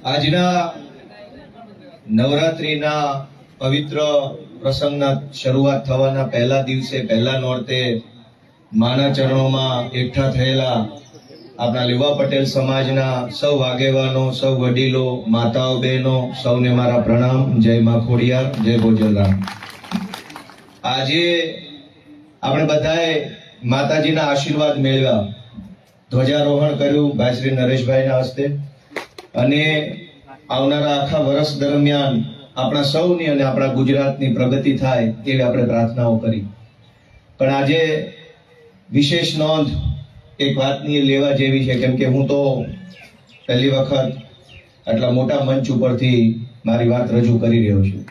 આજના નવરાત્રીના પવિત્ર પ્રસંગના શરૂઆત થવાના પહેલા દિવસે પહેલા નોરતે માના ચરણોમાં એકઠા થયેલા આપણા લેવા પટેલ સમાજના સૌ આગેવાનો, સૌ વડીલો, માતાઓ, બહેનો, સૌને મારા પ્રણામ. જય મા ખોડિયાર, જય ભોજલરામ. આજે આપણે બધાએ માતાજીના આશીર્વાદ મેળવ્યા. ધ્વજારોહણ કર્યું ભાઈ શ્રી નરેશભાઈના હસ્તે, અને આવનારા આખા વર્ષ દરમિયાન આપણા સૌની અને આપણા ગુજરાતની પ્રગતિ થાય એવી આપણે પ્રાર્થનાઓ કરી. પણ આજે વિશેષ નોંધ એક વાતની લેવા જેવી છે, કેમ કે હું તો પહેલી વખત આટલા મોટા મંચ ઉપરથી મારી વાત રજૂ કરી રહ્યો છું.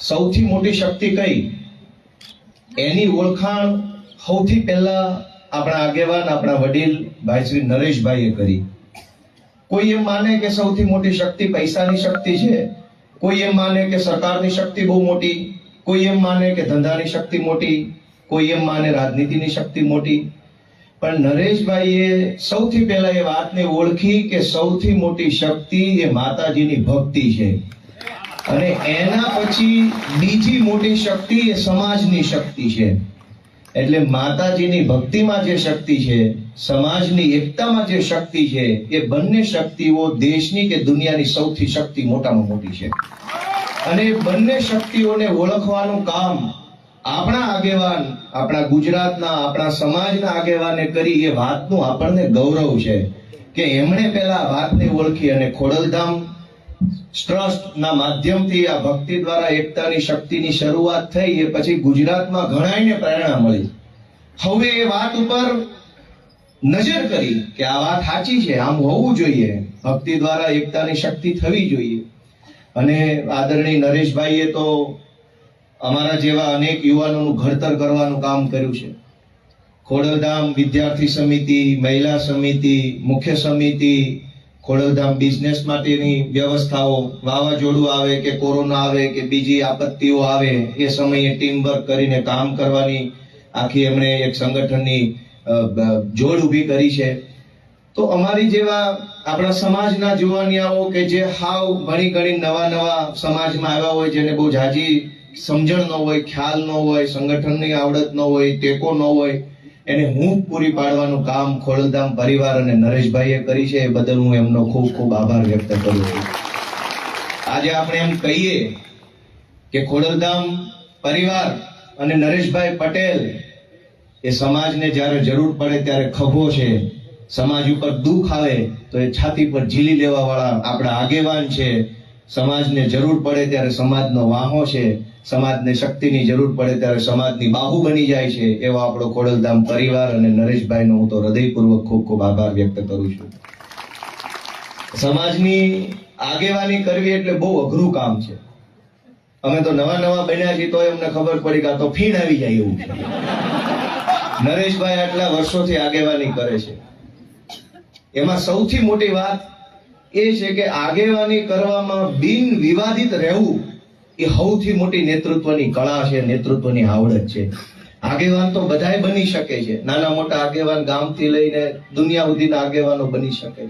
સૌથી મોટી શક્તિ કઈ, એની ઓળખાણ સૌથી પહેલા આપણા આગેવાન, આપણા વડીલ ભાઈ શ્રી નરેશભાઈએ કરી. કોઈ એમ માને કે સૌથી મોટી શક્તિ પૈસાની શક્તિ છે, કોઈ એમ માને કે સરકારની શક્તિ બહુ મોટી, કોઈ એમ માને કે ધંધાની શક્તિ મોટી, કોઈ એમ માને રાજનીતિની શક્તિ મોટી. પણ નરેશભાઈએ સૌથી પહેલા એ વાતને ઓળખી કે સૌથી મોટી શક્તિ એ માતાજીની ભક્તિ છે, અને એના પછી બીજી મોટી શક્તિ એ સમાજની શક્તિ છે. એટલે માતાજીની ભક્તિમાં જે શક્તિ છે, સમાજની એકતામાં જે શક્તિ છે, એ બંને શક્તિઓ દેશની કે દુનિયાની સૌથી શક્તિ મોટામાં મોટી છે. અને બંને શક્તિઓને ઓળખવાનું કામ આપણા આગેવાન, આપણા ગુજરાતના, આપણા સમાજના આગેવાને કરી. એ વાતનું આપણને ગૌરવ છે કે એમણે પહેલા વાતને ઓળખી અને ખોડલધામ ટ્રસ્ટના માધ્યમથી આ ભક્તિ દ્વારા એકતાની શક્તિની શરૂઆત થઈ. એ પછી ગુજરાતમાં ઘણાઈને પ્રેરણા મળી. હવે એ વાત ઉપર નજર કરી કે આ વાત સાચી છે, આમ હોવું જોઈએ, ભક્તિ દ્વારા એકતાની શક્તિ થવી જોઈએ. અને આદરણીય નરેશભાઈએ તો અમારા જેવા અનેક યુવાનોનું ઘડતર કરવાનું કામ કર્યું છે. ખોડલધામ વિદ્યાર્થી સમિતિ, મહિલા સમિતિ, મુખ્ય સમિતિ, ખોડલધામ બિઝનેસ માટેની વ્યવસ્થાઓ, વાવાઝોડું આવે કે કોરોના આવે કે બીજી આપત્તિઓ આવે, એ સમયે ટીમ વર્ક કરીને કામ કરવાની આખી એમણે એક સંગઠનની જોડ ઊભી કરી છે. તો અમારી જેવા આપણા સમાજના જુવાનિયાઓ કે જે હાવ ભણી ગણી નવા સમાજમાં આવ્યા હોય, જેને બહુ ઝાઝી સમજણ ન હોય, ખ્યાલ ન હોય, સંગઠનની આવડત ન હોય, ટેકો ન હોય, એને હૂંફ પૂરી પાડવાનું કામ ખોડલધામ પરિવાર અને નરેશભાઈએ કરી છે. એ બદલ હું એમનો ખૂબ ખૂબ આભાર વ્યક્ત કરું છું. આજે આપણે એમ કહીએ કે ખોડલધામ પરિવાર અને નરેશભાઈ પટેલ એ સમાજને જ્યારે જરૂર પડે ત્યારે ખભો છે. સમાજ ઉપર દુઃખ આવે તો એ છાતી પર ઝીલી લેવા વાળા આપણા આગેવાન છે. સમાજને જરૂર પડે ત્યારે સમાજનો વાહો છે. સમાજને શક્તિની જરૂર પડે ત્યારે સમાજની બાહુ બની જાય છે. એવો આપણો ખોડલધામ પરિવાર અને નરેશભાઈનો હું તો હૃદયપૂર્વક ખૂબ ખૂબ આભાર વ્યક્ત કરું છું. સમાજની આગેવાની કરવી એટલે બહુ અઘરું કામ છે. અમે તો નવા બન્યા છીએ તો અમને ખબર પડી કે આ તો ફીણ આવી જાય એવું છે. નરેશભાઈ આટલા વર્ષોથી આગેવાની કરે છે. એમાં સૌથી મોટી વાત એ છે કે આગેવાની કરવામાં બિન વિવાદિત રહેવું એ સૌથી મોટી નેતૃત્વની કળા છે, નેતૃત્વની આવડત છે. આગેવાન તો બધાય બની શકે છે, નાના મોટા આગેવાન ગામથી લઈને દુનિયા સુધીના આગેવાનો બની શકે છે.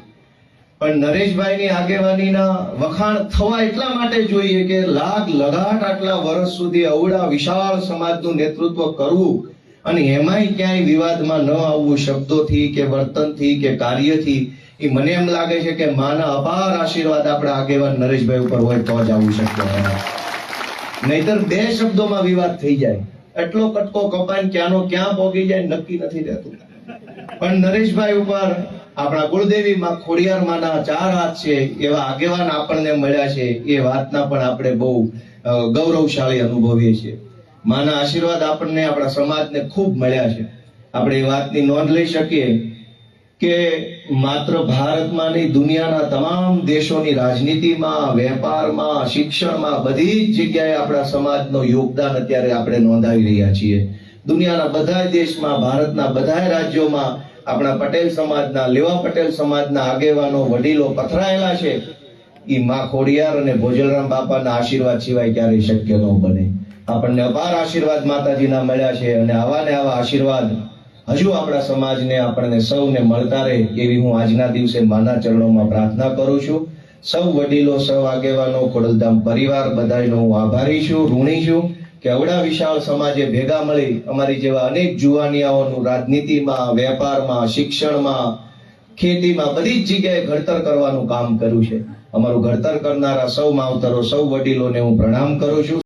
પણ નરેશભાઈની આગેવાનીના વખાણ થવા એટલા માટે જોઈએ કે લાગ લગાટ આટલા વર્ષ સુધી અવડા વિશાળ સમાજનું નેતૃત્વ કરવું, અને એમાંય ક્યાંય વિવાદમાં ન આવવું, શબ્દોથી કે વર્તનથી કે કાર્યથી. એ મને એમ લાગે છે કે માના અપાર આશીર્વાદ આપણા આગેવાન નરેશભાઈ ઉપર હોય તો જ આવું શક્ય છે. નહીતર બે શબ્દોમાં વિવાદ થઈ જાય, એટલો કટકો કપાઈને ક્યાંનો ક્યાં પહોંચી જાય નક્કી નથી રહેતું. પણ નરેશભાઈ ઉપર આપણા કુળદેવી માં ખોડિયાર માના 4 હાથ છે, એવા આગેવાન આપણને મળ્યા છે. એ વાતના પણ આપણે બહુ ગૌરવશાળી અનુભવીએ છીએ. માના આશીર્વાદ આપણને, આપણા સમાજને ખૂબ મળ્યા છે. આપણે એ વાતની નોંધ લઈ શકીએ કે માત્ર ભારતમાં નહીં, દુનિયાના તમામ દેશોની રાજનીતિમાં, વેપારમાં, શિક્ષણમાં, બધી જ જગ્યાએ આપણા સમાજનો યોગદાન અત્યારે આપણે નોંધાવી રહ્યા છીએ. દુનિયાના બધા દેશમાં, ભારતના બધા રાજ્યોમાં આપણા પટેલ સમાજના, લેવા પટેલ સમાજના આગેવાનો, વડીલો પથરાયેલા છે. એ માં ખોડિયાર અને ભોજલરામ બાપાના આશીર્વાદ સિવાય ક્યારેય શક્ય ન બને. આપણને અપાર આશીર્વાદ માતાજીના મળ્યા છે, અને આવા ને આવા આશીર્વાદ હજુ આપણા સમાજને, આપણને સૌને મળતા રહે એવી હું આજના દિવસે માના ચરણોમાં પ્રાર્થના કરું છું. સૌ વડીલો, સૌ આગેવાનો, ખોડલધામ પરિવાર બધાનો હું આભારી છું, ઋણી છું કે અવડા વિશાળ સમાજે ભેગા મળી અમારી જેવા અનેક જુવાનિયાઓનું રાજનીતિમાં, વેપારમાં, શિક્ષણમાં, ખેતીમાં બધી જ જગ્યાએ ઘડતર કરવાનું કામ કર્યું છે. અમારું ઘડતર કરનારા સૌ માવતરો, સૌ વડીલોને હું પ્રણામ કરું છું.